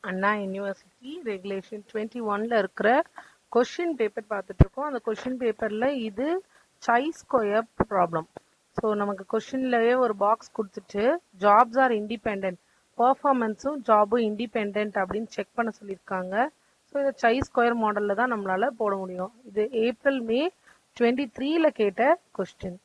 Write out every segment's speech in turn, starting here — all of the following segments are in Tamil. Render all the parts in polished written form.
அண்ணா யூனிவர்சிட்டி ரெகுலேஷன் 21ல இருக்கிற கொஸ்டின் பேப்பர் பார்த்துட்டு இருக்கோம். அந்த கொஸ்டின் பேப்பர்ல இது சை ஸ்கொயர் ப்ராப்ளம். ஸோ நமக்கு கொஸ்டின்லயே ஒரு பாக்ஸ் கொடுத்துட்டு ஜாப்ஸ் ஆர் இண்டிபெண்ட், பர்ஃபார்மன்ஸும் ஜாபும் இண்டிபெண்ட் அப்படின்னு செக் பண்ண சொல்லியிருக்காங்க. ஸோ இதை சை ஸ்கொயர் மாடல்ல தான் நம்மளால போட முடியும். இது ஏப்ரல் மே 23ல கேட்ட கொஸ்டின்.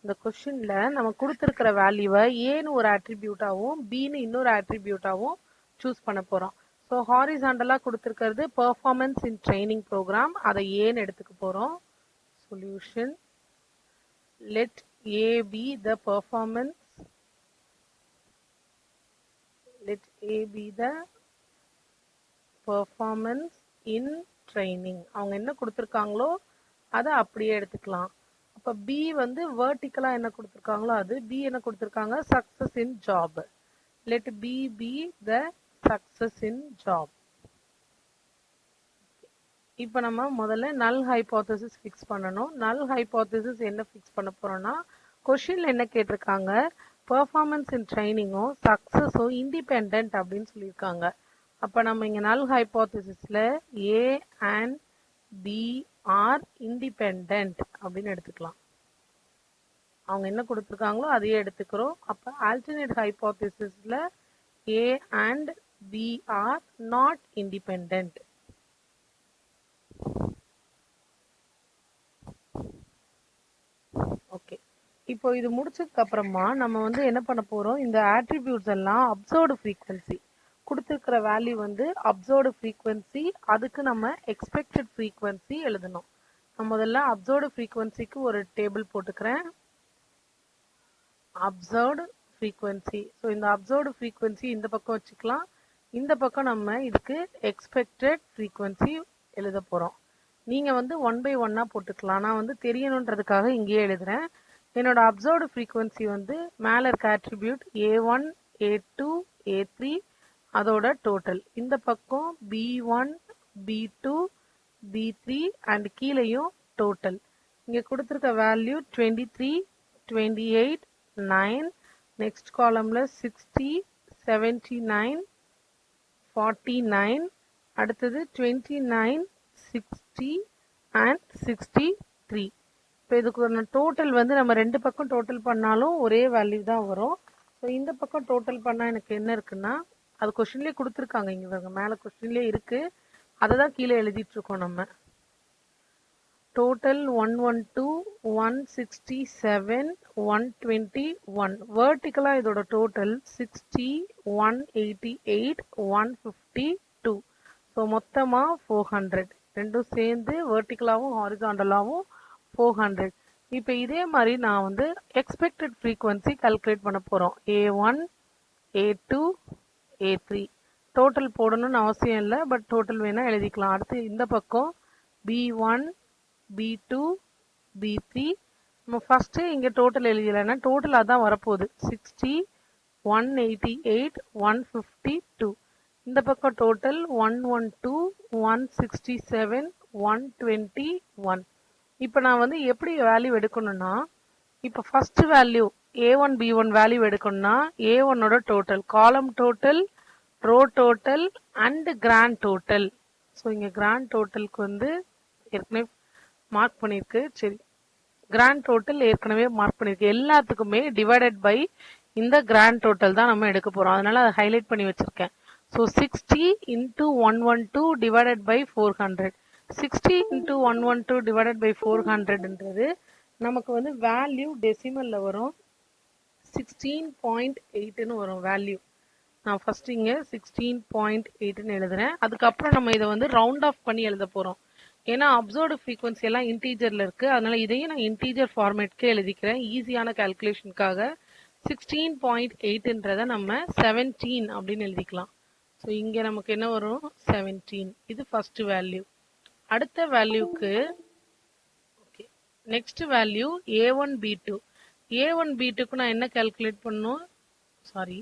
இந்த கொஸ்டின்ல நம்ம கொடுத்துருக்கிற வேல்யூவை ஏன்னு ஒரு ஆட்ரிபியூட்டாவும் பின்னு இன்னொரு ஆட்ரிபியூட்டாவும் சூஸ் பண்ண போறோம். ஸோ ஹாரிசாண்டலா கொடுத்துருக்கிறது பெர்ஃபார்மன்ஸ் இன் ட்ரைனிங் ப்ரோக்ராம், அதை ஏன்னு எடுத்துக்க போறோம். Solution let A be the performance, let A be the performance in training. அவங்க என்ன கொடுத்துருக்காங்களோ அதை அப்படியே எடுத்துக்கலாம். அப்ப B வந்து வெர்டிக்கலா என்ன கொடுத்துருக்காங்களோ அது, B என்ன கொடுத்துருக்காங்க, success in job. let B be the success in job. இப்போ நம்ம முதல்ல நல் ஹைபோதசிஸ் ஃபிக்ஸ் பண்ணணும். நல் ஹைபோதசிஸ் என்ன ஃபிக்ஸ் பண்ண போறோம்னா, கொஸ்டின்ல என்ன கேட்டிருக்காங்க, பெர்ஃபார்மன்ஸ் இன் ட்ரைனிங்கும் சக்சஸும் இண்டிபெண்ட் அப்படின்னு சொல்லியிருக்காங்க. அப்ப நம்ம இங்க நல் ஹைபோதசிஸ்ல A and B are independent அப்படின்னு எடுத்துக்கலாம். அவங்க என்ன கொடுத்துருக்காங்களோ அதையே எடுத்துக்கிறோம். அப்ப ஆல்டர்னேட் ஹைபோதசிஸ்ல A and B are not independent. Okay, இப்போ இது முடிச்சதுக்கு அப்புறமா நம்ம வந்து என்ன பண்ண போறோம், இந்த ஆட்ரிபியூட்ஸ் எல்லாம் அப்சர்வ்டு ஃப்ரீக்வன்சி கொடுத்துருக்கிற வேல்யூ வந்து அப்சர்வ்டு ஃப்ரீக்வன்சி, அதுக்கு நம்ம எக்ஸ்பெக்டட் ஃப்ரீக்வன்சி எழுதணும். நான் முதல்ல அப்சர்வ்டு ஃப்ரீக்வன்சிக்கு ஒரு டேபிள் போட்டுக்கிறேன். Observed frequency. ஸோ இந்த அப்சர்வ்டு ஃப்ரீக்வன்சி இந்த பக்கம் வச்சுக்கலாம், இந்த பக்கம் நம்ம இதுக்கு எக்ஸ்பெக்டட் ஃப்ரீக்வன்சி எழுத போறோம். நீங்க வந்து 1 by 1 போட்டுக்கலாம். நான் வந்து தெரியணுன்றதுக்காக இங்கேயே எழுதுறேன். என்னோட அப்சர்வ்டு ஃப்ரீக்வன்சி வந்து மேல இருக்க ஆட்ரிபியூட் A1 A2 A3 அதோட டோட்டல். இந்த பக்கம் B1 B2 B3 அண்ட் கீழேயும் டோட்டல். இங்க கொடுத்துருக்க வேல்யூ 23 28 9, நெக்ஸ்ட் காலம்ல 60 79 49, அடுத்தது 29 60 அண்ட் 63. இப்போ இதுக்கு டோட்டல் வந்து நம்ம ரெண்டு பக்கம் டோட்டல் பண்ணாலும் ஒரே வேல்யூ தான் வரும். ஸோ இந்த பக்கம் டோட்டல் பண்ணா எனக்கு என்ன இருக்குன்னா, அது கொஸ்டின்லேயே கொடுத்துருக்காங்க, இங்க பாருங்க மேலே கொஸ்டின்லேயே இருக்கு, அதை தான் கீழே எழுதிட்டு இருக்கோம் நம்ம. டோட்டல் 112 167 121. வெர்டிக்கலா இதோட டோட்டல் 60 188 152. ஸோ மொத்தமா 400. ரெண்டும் சேர்ந்து வெர்டிக்கலாவும் ஹாரிசாண்டலாவும் 400. இப்போ இதே மாதிரி நான் வந்து எக்ஸ்பெக்டட் ஃப்ரீக்வன்சி கால்குலேட் பண்ண போறோம். A1 A2 A3 டோட்டல் போடணும்னு அவசியம் இல்லை, பட் டோட்டல் வேணா எழுதிக்கலாம். அடுத்து இந்த பக்கம் B1 B2 B3. நம்ம ஃபர்ஸ்ட் இங்க டோட்டல் எழுதிடலன்னா டோட்டல் அதான் வரப்போகுது, 60 188 152. இந்த பக்கம் டோட்டல் 112 167 121. இப்போ நான் வந்து எப்படி வேல்யூ எடுக்கணும்னா, இப்போ first value A1 B1 value எடுக்கணும்னா A1ஓட total, column total, row total and grand total. So இங்க கிராண்ட் டோட்டலுக்கு வந்து ஏற்கனவே மார்க் பண்ணிருக்கு. சரி, கிராண்ட் டோட்டல் ஏற்கனவே மார்க் பண்ணிருக்கு. எல்லாத்துக்குமே டிவைடட் பை இந்த கிராண்ட் டோட்டல் தான் நம்ம எடுக்க போறோம், அதனால அதை ஹைலைட் பண்ணி வச்சிருக்கேன். So 60 into 112 divided by 400. 60 into 112 divided by 400ன்றது நமக்கு வந்து வேல்யூ டெசிமல்ல வரும், 16.8ன்னு வரும் வேல்யூ. நான் ஃபர்ஸ்ட் இங்க 16.8ன்னு எழுதுறேன். அதுக்கப்புறம் நம்ம இதை வந்து ரவுண்ட் ஆஃப் பண்ணி எழுத போறோம். ஏன்னா அப்சர்வ்டு ஃப்ரீக்வன்சி எல்லாம் இன்டீஜர்ல இருக்கு, அதனால இதையும் நான் இன்டீஜர் ஃபார்மேட்க்கு எழுதிக்கிறேன் ஈஸியான கால்குலேஷனுக்காக. 16.8ன்றத நம்ம 17 அப்படின்னு எழுதிக்கலாம். ஸோ இங்க நமக்கு என்ன வரும், 17. இது ஃபர்ஸ்ட் வேல்யூ. அடுத்த வேல்யூக்கு okay, next value A1 B2. A1 B2க்கு நான் என்ன கால்குலேட் பண்ணணும், சாரி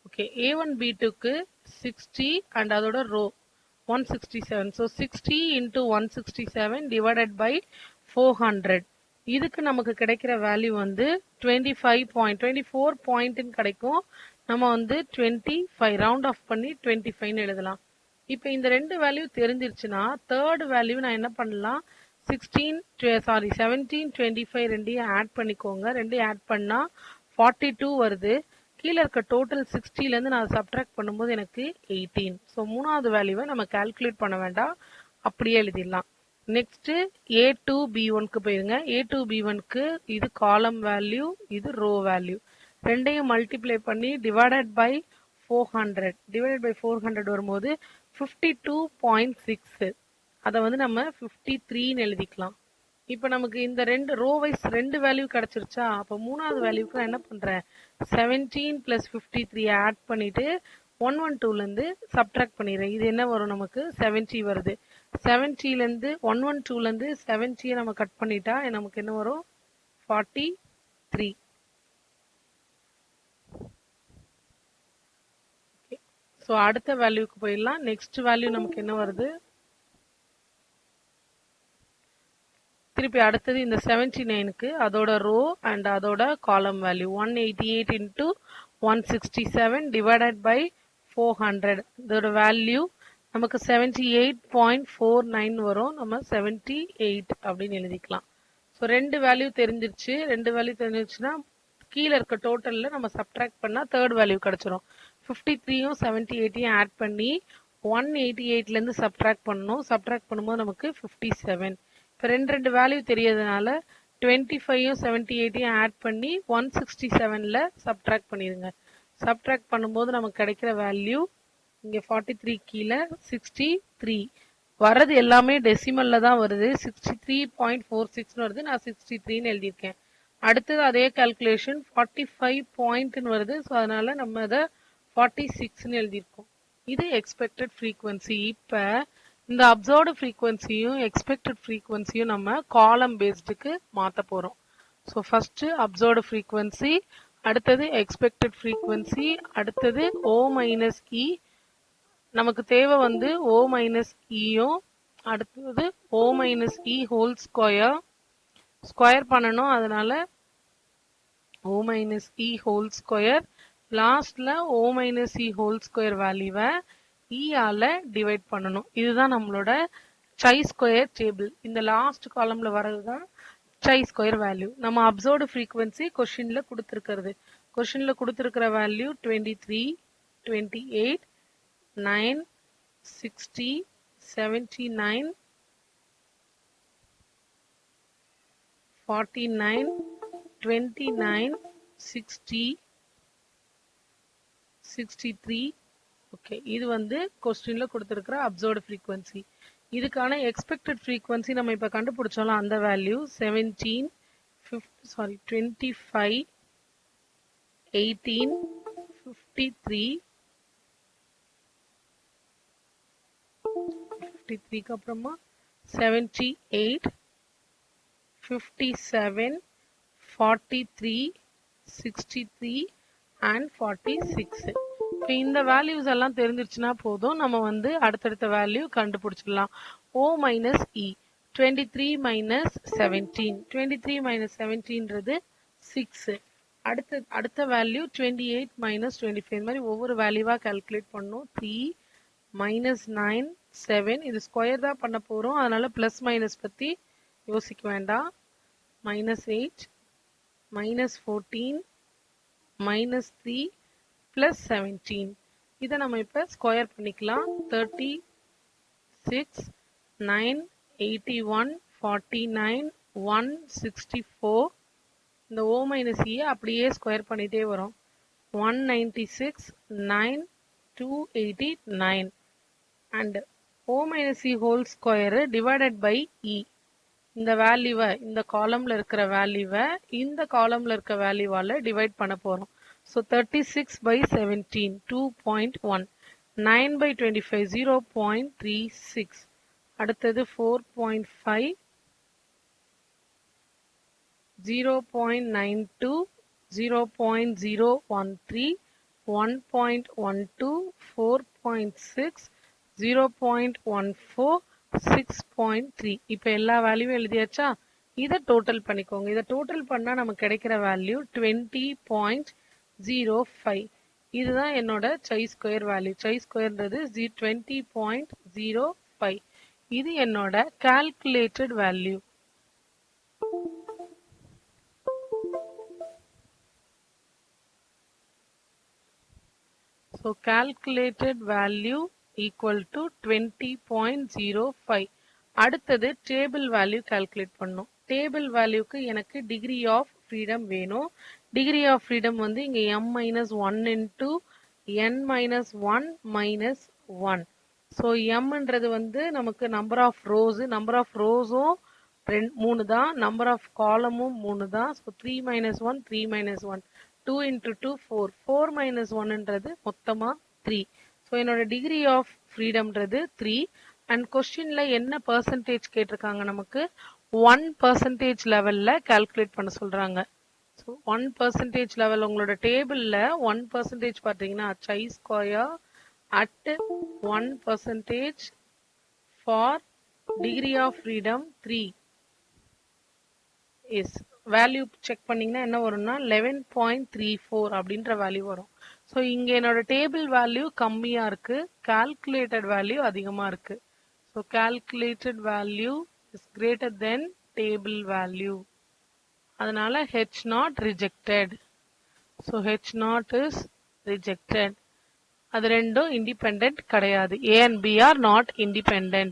ஓகே, A1 B2க்கு 60 அண்ட் அதோட row 167. So 60 into 167 divided by 400. இதுக்கு நமக்கு கிடைக்கிற வேல்யூ வந்து 24 பாயிண்ட் கிடைக்கும். நம்ம வந்து 25 ரவுண்ட் ஆஃப் பண்ணி 25 எழுதலாம். இப்போ இந்த ரெண்டு வேல்யூ தெரிஞ்சிருச்சுன்னா தேர்ட் வேல்யூ நான் என்ன பண்ணலாம், 17 25 ரெண்டையும் ஆட் பண்ணிக்கோங்க. ரெண்டையும் ஆட் பண்ணா 42 வருது. கீழே இருக்க டோட்டல் 60லேருந்து நான் சப்ட்ராக்ட் பண்ணும்போது எனக்கு 18. ஸோ மூணாவது வேல்யூவை நம்ம கால்குலேட் பண்ண வேண்டாம், அப்படியே எழுதிடலாம். நெக்ஸ்ட் A2B1க்கு போயிருங்க. A2B1க்கு இது காலம் வேல்யூ, இது ரோ வேல்யூ. ரெண்டையும் மல்டிப்ளை பண்ணி டிவைடட் பை 400 வரும்போது 52.6. அதை வந்து நம்ம 53ன்னு எழுதிக்கலாம். இப்போ நமக்கு இந்த ரெண்டு ரோ வைஸ் ரெண்டு வேல்யூ கிடைச்சிருச்சா, அப்போ மூணாவது வேல்யூக்கு நான் என்ன பண்றேன், 17 + 53 ஆட் பண்ணிட்டு 112லேருந்து சப்ட்ராக்ட் பண்ணிடுறேன். இது என்ன வரும், நமக்கு 70 வருது. 70லேருந்து 112லேருந்து 70 நம்ம கட் பண்ணிட்டா நமக்கு என்ன வரும், 43. ஸோ அடுத்த வேல்யூக்கு போயிடலாம். நெக்ஸ்ட் வேல்யூ நமக்கு என்ன வருது, திருப்பி அடுத்தது இந்த 79க்கு அதோட ரோ அண்ட் அதோட காலம் வேல்யூ 188 into 167 டிவைடட் பை 400. இதோட வேல்யூ நமக்கு 78.49 வரும். நம்ம 78 அப்படின்னு எழுதிக்கலாம். ஸோ ரெண்டு வேல்யூ தெரிஞ்சிருச்சுன்னா கீழே இருக்க டோட்டலில் நம்ம சப்ட்ராக்ட் பண்ணால் தேர்ட் வேல்யூ கிடச்சிரும். 53யும் 78யும் ஆட் பண்ணி 188லேருந்து சப்ட்ராக்ட் பண்ணணும். சப்ட்ராக்ட் பண்ணும்போது நமக்கு 57. இப்போ ரெண்டு வேல்யூ தெரியறதுனால 25யும் 78யும் ஆட் பண்ணி 167ல் சப்ட்ராக்ட் பண்ணிடுங்க. சப்ட்ராக்ட் பண்ணும்போது நமக்கு கிடைக்கிற வேல்யூ இங்கே 43 கீழே 63 வர்றது எல்லாமே டெசிமல்ல தான் வருது. 63.46 வருது. நான் 63ன்னு எழுதியிருக்கேன். அடுத்தது அதே கால்குலேஷன் 45 பாயிண்ட்னு வருது. ஸோ அதனால நம்ம அதை 46ன்னு எழுதியிருக்கோம். இது எக்ஸ்பெக்டட் ஃப்ரீக்வன்சி. இப்போ இந்த அப்சர்வ்டு ஃப்ரீக்வன்சியும் எக்ஸ்பெக்டட் ஃப்ரீக்வன்சியும் நம்ம காலம் பேஸ்டுக்கு மாற்ற போகிறோம். ஸோ ஃபர்ஸ்ட் அப்சர்வ்டு ஃப்ரீக்வன்சி, அடுத்தது எக்ஸ்பெக்டட் ஃப்ரீக்வன்சி, அடுத்தது O-E. நமக்கு தேவை வந்து O-Eயும் அடுத்தது O-E ஹோல் ஸ்கொயர் பண்ணணும். அதனால O-E ஹோல் ஸ்கொயர், லாஸ்ட்ல O-E ஹோல் ஸ்கொயர் வேல்யூவை ஆல டிவைட் பண்ணணும். இதுதான் நம்மளோட சை ஸ்கொயர் டேபிள். இந்த லாஸ்ட் காலம்ல வர்றதுதான் சை ஸ்கொயர் வேல்யூ. நம்ம அப்சர்வ்டு ஃப்ரீக்வன்சி கொஸ்டின்ல கொடுத்திருக்கிற வேல்யூ 23, 28, 9, 60, 79, 49, 29, 60, 63. ஓகே, இது வந்து கொஸ்டின்ல கொடுத்திருக்கிற அப்சர்வ்டு ஃப்ரீக்வன்சி. இதுக்கான எக்ஸ்பெக்டட் ஃப்ரீக்வன்சி நம்ம இப்ப கண்டுபிடிச்சோம்ல, அந்த வேல்யூ 25, 18, 53, 53க்கு அப்புறமா 78, 57, 43, 63 and 46. இப்போ இந்த வேல்யூஸ் எல்லாம் தெரிஞ்சிருச்சுன்னா போதும், நம்ம வந்து அடுத்தடுத்த வேல்யூ கண்டுபிடிச்சிடலாம். O-E 23 - 17. 23 - 17ன்றது 6. அடுத்த வேல்யூ 28 - 25. இந்த மாதிரி ஒவ்வொரு வேல்யூவா கால்குலேட் பண்ணணும். 3 - 9 7. இது ஸ்கொயர் தான் பண்ண போறோம், அதனால பிளஸ் மைனஸ் பத்தி யோசிக்க வேண்டாம். -8 -14 -3 plus 17. இதை நம்ம இப்ப ஸ்கொயர் பண்ணிக்கலாம். 36, 9, 81, 49, 164. இந்த O-E அப்படியே ஸ்கொயர் பண்ணிட்டே வரும். 196, 9, 289 and O-E whole square divided by E. இந்த வேல்யூவை, இந்த காலம்ல இருக்கிற வேல்யூவை இந்த காலம்ல இருக்க வேல்யூவால டிவைட் பண்ண போறோம். So 36 by 17, 2.1. 9 by 25, 0.36. அடுத்தது 4.5, 0.92, 0.013, 1.12, 4.6, 0.14, 6.3. இப்போ எல்லா வேல்யூவும் எழுதியாச்சா? இதை டோட்டல் பண்ணிக்கோங்க. இதை டோட்டல் பண்ணா நமக்கு கிடைக்கிற வேல்யூ 20.05. இதுதான் என்னோட chi ஸ்கொயர் வேல்யூ. chi ஸ்கொயர்ன்றது 20.05. இது என்னோட calculated value. So calculated value equal to 20.05. அடுத்தது டேபிள் வேல்யூ கால்குலேட் பண்ணும். டேபிள் வேல்யூக்கு எனக்கு டிகிரி ஆஃப் ஃப்ரீடம் வேணும். டிகிரி ஆஃப் ஃப்ரீடம் வந்து இங்க m-1 into n-1 minus 1. So mன்றது வந்து நமக்கு number of rows, number of ரோஸும் 3 தான், நம்பர் ஆஃப் காலமும் 3 தான். So 3 minus 1 3 minus 1 2 into 2 4 4 minus 1ன்றது மொத்தமா 3. ஸோ என்னோட டிகிரி ஆஃப் ஃப்ரீடம்ன்றது 3. அண்ட் கொஸ்டின்ல என்ன பர்சன்டேஜ் கேட்டிருக்காங்க, நமக்கு 1% லெவல்ல கால்குலேட் பண்ண சொல்றாங்க. ஸோ 1% லெவல் உங்களோட டேபிள்ல 1% பார்த்தீங்கன்னா chi square at 1% for degree of freedom 3 is value check பண்ணீங்கன்னா என்ன வரும்னா 11.34 அப்படின்ற வேல்யூ வரும். ஸோ இங்க என்னோட டேபிள் வேல்யூ கம்மியா இருக்கு, கால்குலேட்டட் வேல்யூ அதிகமா இருக்கு. So calculated value is greater than table value. அதனால H0 rejected. So H0 is rejected. அது ரெண்டும் இண்டிபெண்டன்ட் கிடையாது. A and B are not independent.